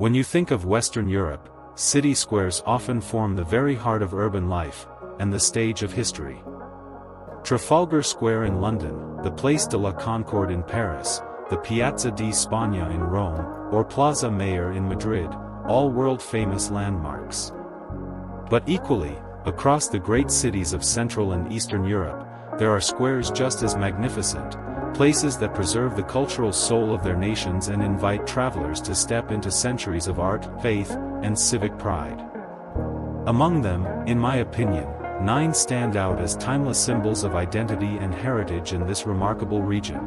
When you think of Western Europe, city squares often form the very heart of urban life, and the stage of history. Trafalgar Square in London, the Place de la Concorde in Paris, the Piazza di Spagna in Rome, or Plaza Mayor in Madrid, all world-famous landmarks. But equally, across the great cities of Central and Eastern Europe, there are squares just as magnificent, places that preserve the cultural soul of their nations and invite travelers to step into centuries of art, faith, and civic pride. Among them, in my opinion, 9 stand out as timeless symbols of identity and heritage in this remarkable region.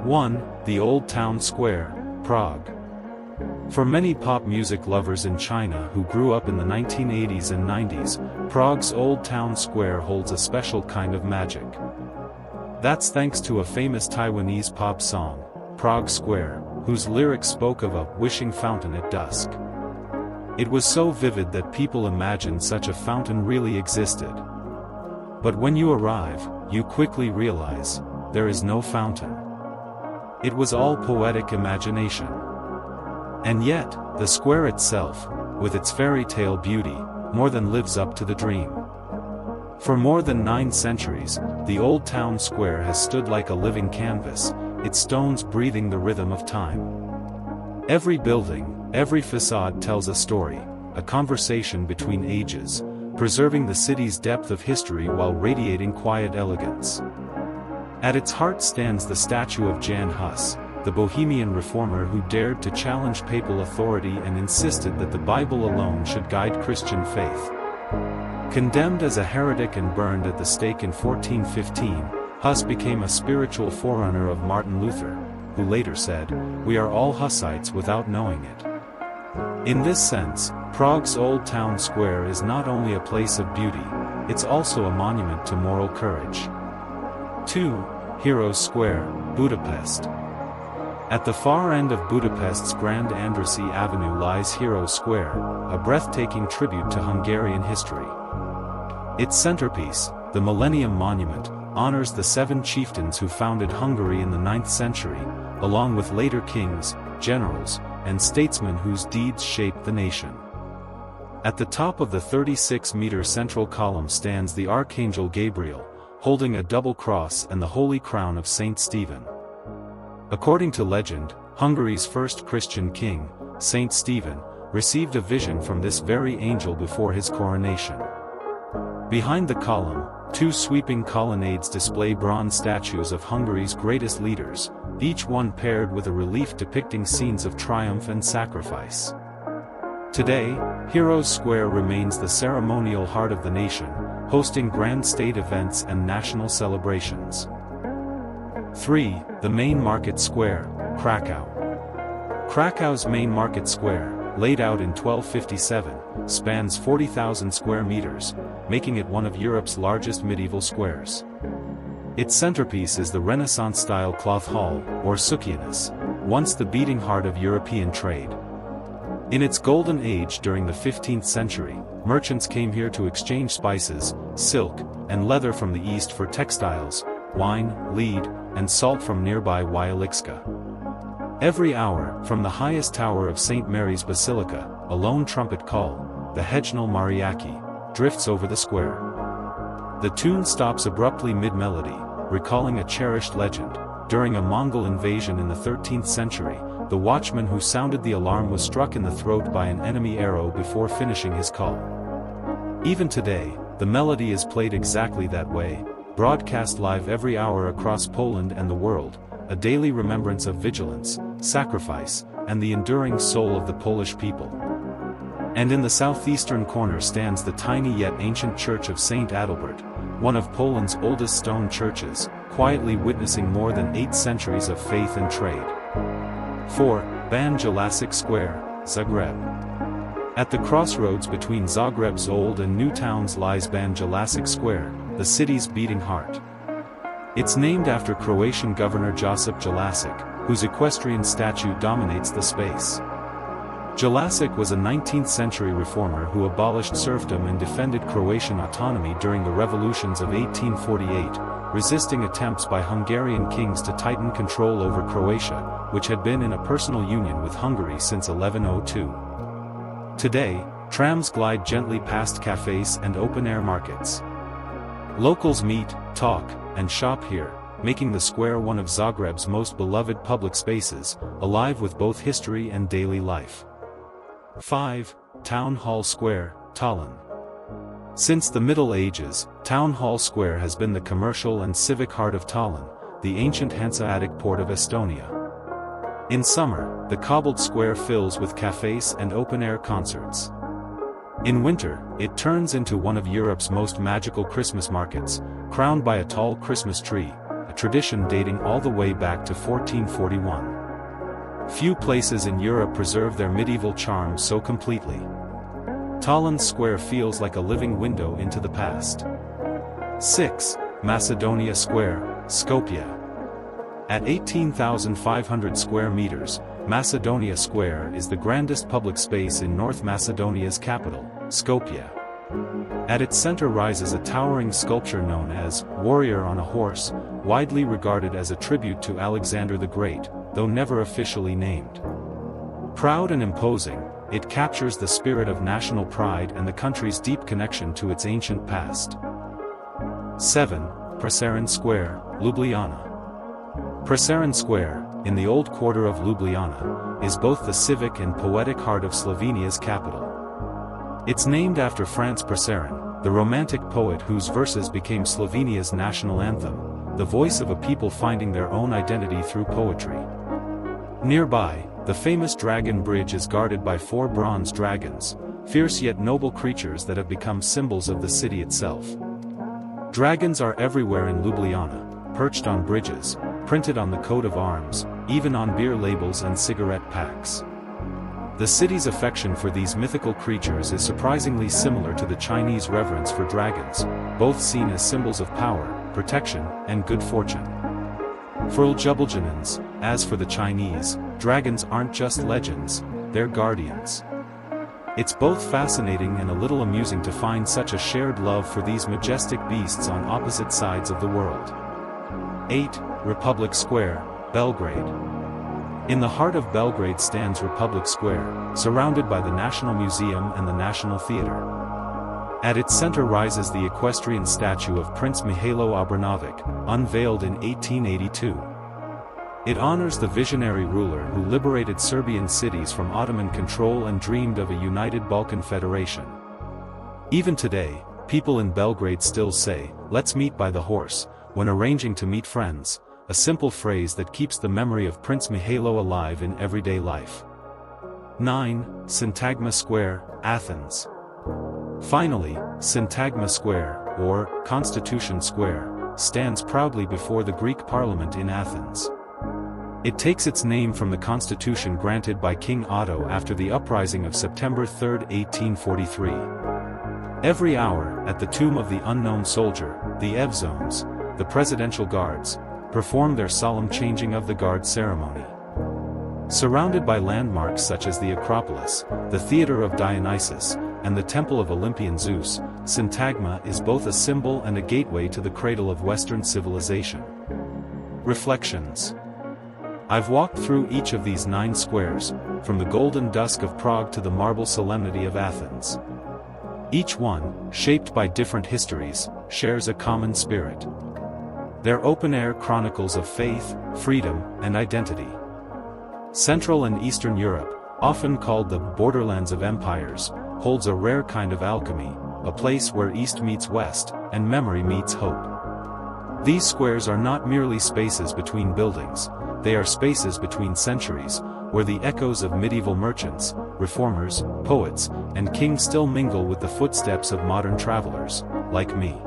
1. The Old Town Square, Prague. For many pop music lovers in China who grew up in the 1980s and 90s, Prague's Old Town Square holds a special kind of magic. That's thanks to a famous Taiwanese pop song, Prague Square, whose lyrics spoke of a wishing fountain at dusk. It was so vivid that people imagined such a fountain really existed. But when you arrive, you quickly realize, there is no fountain. It was all poetic imagination. And yet, the square itself, with its fairy tale beauty, more than lives up to the dream. For more than 9 centuries, the Old Town Square has stood like a living canvas, its stones breathing the rhythm of time. Every building, every facade tells a story, a conversation between ages, preserving the city's depth of history while radiating quiet elegance. At its heart stands the statue of Jan Hus, the Bohemian reformer who dared to challenge papal authority and insisted that the Bible alone should guide Christian faith. Condemned as a heretic and burned at the stake in 1415, Hus became a spiritual forerunner of Martin Luther, who later said, "We are all Hussites without knowing it." In this sense, Prague's Old Town Square is not only a place of beauty, it's also a monument to moral courage. 2. Heroes Square, Budapest. At the far end of Budapest's Grand Andrássy Avenue lies Heroes Square, a breathtaking tribute to Hungarian history. Its centerpiece, the Millennium Monument, honors the 7 chieftains who founded Hungary in the 9th century, along with later kings, generals, and statesmen whose deeds shaped the nation. At the top of the 36-meter central column stands the Archangel Gabriel, holding a double cross and the Holy Crown of Saint Stephen. According to legend, Hungary's first Christian king, Saint Stephen, received a vision from this very angel before his coronation. Behind the column, 2 sweeping colonnades display bronze statues of Hungary's greatest leaders, each one paired with a relief depicting scenes of triumph and sacrifice. Today, Heroes Square remains the ceremonial heart of the nation, hosting grand state events and national celebrations. 3. The Main Market Square, Krakow. Krakow's Main Market Square, laid out in 1257, spans 40,000 square meters, making it one of Europe's largest medieval squares. Its centerpiece is the Renaissance-style cloth hall, or Sukianis, once the beating heart of European trade. In its golden age during the 15th century, merchants came here to exchange spices, silk, and leather from the east for textiles, wine, lead, and salt from nearby Wialicka. Every hour, from the highest tower of St. Mary's Basilica, a lone trumpet call, the Hejnal Mariaki, drifts over the square. The tune stops abruptly mid-melody, recalling a cherished legend. During a Mongol invasion in the 13th century, the watchman who sounded the alarm was struck in the throat by an enemy arrow before finishing his call. Even today, the melody is played exactly that way, broadcast live every hour across Poland and the world, a daily remembrance of vigilance, sacrifice, and the enduring soul of the Polish people. And in the southeastern corner stands the tiny yet ancient church of St. Adalbert, one of Poland's oldest stone churches, quietly witnessing more than 8 centuries of faith and trade. 4. Ban Jelačić Square, Zagreb. At the crossroads between Zagreb's old and new towns lies Ban Jelačić Square, the city's beating heart. It's named after Croatian governor Josip Jelačić, whose equestrian statue dominates the space. Jelačić was a 19th century reformer who abolished serfdom and defended Croatian autonomy during the revolutions of 1848, resisting attempts by Hungarian kings to tighten control over Croatia, which had been in a personal union with Hungary since 1102. Today, trams glide gently past cafes and open-air markets. Locals meet, talk, and shop here, making the square one of Zagreb's most beloved public spaces, alive with both history and daily life. 5. Town Hall Square, Tallinn. Since the Middle Ages, Town Hall Square has been the commercial and civic heart of Tallinn, the ancient Hanseatic port of Estonia. In summer, the cobbled square fills with cafes and open-air concerts. In winter, it turns into one of Europe's most magical Christmas markets, crowned by a tall Christmas tree, a tradition dating all the way back to 1441. Few places in Europe preserve their medieval charm so completely. Tallinn's square feels like a living window into the past. 6. Macedonia Square, Skopje. At 18,500 square meters, Macedonia Square is the grandest public space in North Macedonia's capital, Skopje. At its center rises a towering sculpture known as Warrior on a Horse, widely regarded as a tribute to Alexander the Great, though never officially named. Proud and imposing, it captures the spirit of national pride and the country's deep connection to its ancient past. 7. Prešeren Square, Ljubljana. Prešeren Square, in the old quarter of Ljubljana, is both the civic and poetic heart of Slovenia's capital. It's named after Franz Prešeren, the romantic poet whose verses became Slovenia's national anthem, the voice of a people finding their own identity through poetry. Nearby, the famous Dragon Bridge is guarded by 4 bronze dragons, fierce yet noble creatures that have become symbols of the city itself. Dragons are everywhere in Ljubljana, perched on bridges, printed on the coat of arms, even on beer labels and cigarette packs. The city's affection for these mythical creatures is surprisingly similar to the Chinese reverence for dragons, both seen as symbols of power, protection, and good fortune. For Ljubljanians, as for the Chinese, dragons aren't just legends, they're guardians. It's both fascinating and a little amusing to find such a shared love for these majestic beasts on opposite sides of the world. 8. Republic Square, Belgrade. In the heart of Belgrade stands Republic Square, surrounded by the National Museum and the National Theatre. At its center rises the equestrian statue of Prince Mihailo Obrenović, unveiled in 1882. It honors the visionary ruler who liberated Serbian cities from Ottoman control and dreamed of a united Balkan Federation. Even today, people in Belgrade still say, "Let's meet by the horse," when arranging to meet friends, a simple phrase that keeps the memory of Prince Mihailo alive in everyday life. 9. Syntagma Square, Athens. Finally, Syntagma Square, or Constitution Square, stands proudly before the Greek Parliament in Athens. It takes its name from the constitution granted by King Otto after the uprising of September 3, 1843. Every hour, at the tomb of the unknown soldier, the Evzones, the presidential guards, perform their solemn changing of the guard ceremony. Surrounded by landmarks such as the Acropolis, the Theater of Dionysus, and the Temple of Olympian Zeus, Syntagma is both a symbol and a gateway to the cradle of Western civilization. Reflections. I've walked through each of these 9 squares, from the golden dusk of Prague to the marble solemnity of Athens. Each one, shaped by different histories, shares a common spirit. They're open-air chronicles of faith, freedom, and identity. Central and Eastern Europe, often called the borderlands of empires, holds a rare kind of alchemy, a place where East meets West, and memory meets hope. These squares are not merely spaces between buildings, they are spaces between centuries, where the echoes of medieval merchants, reformers, poets, and kings still mingle with the footsteps of modern travelers, like me.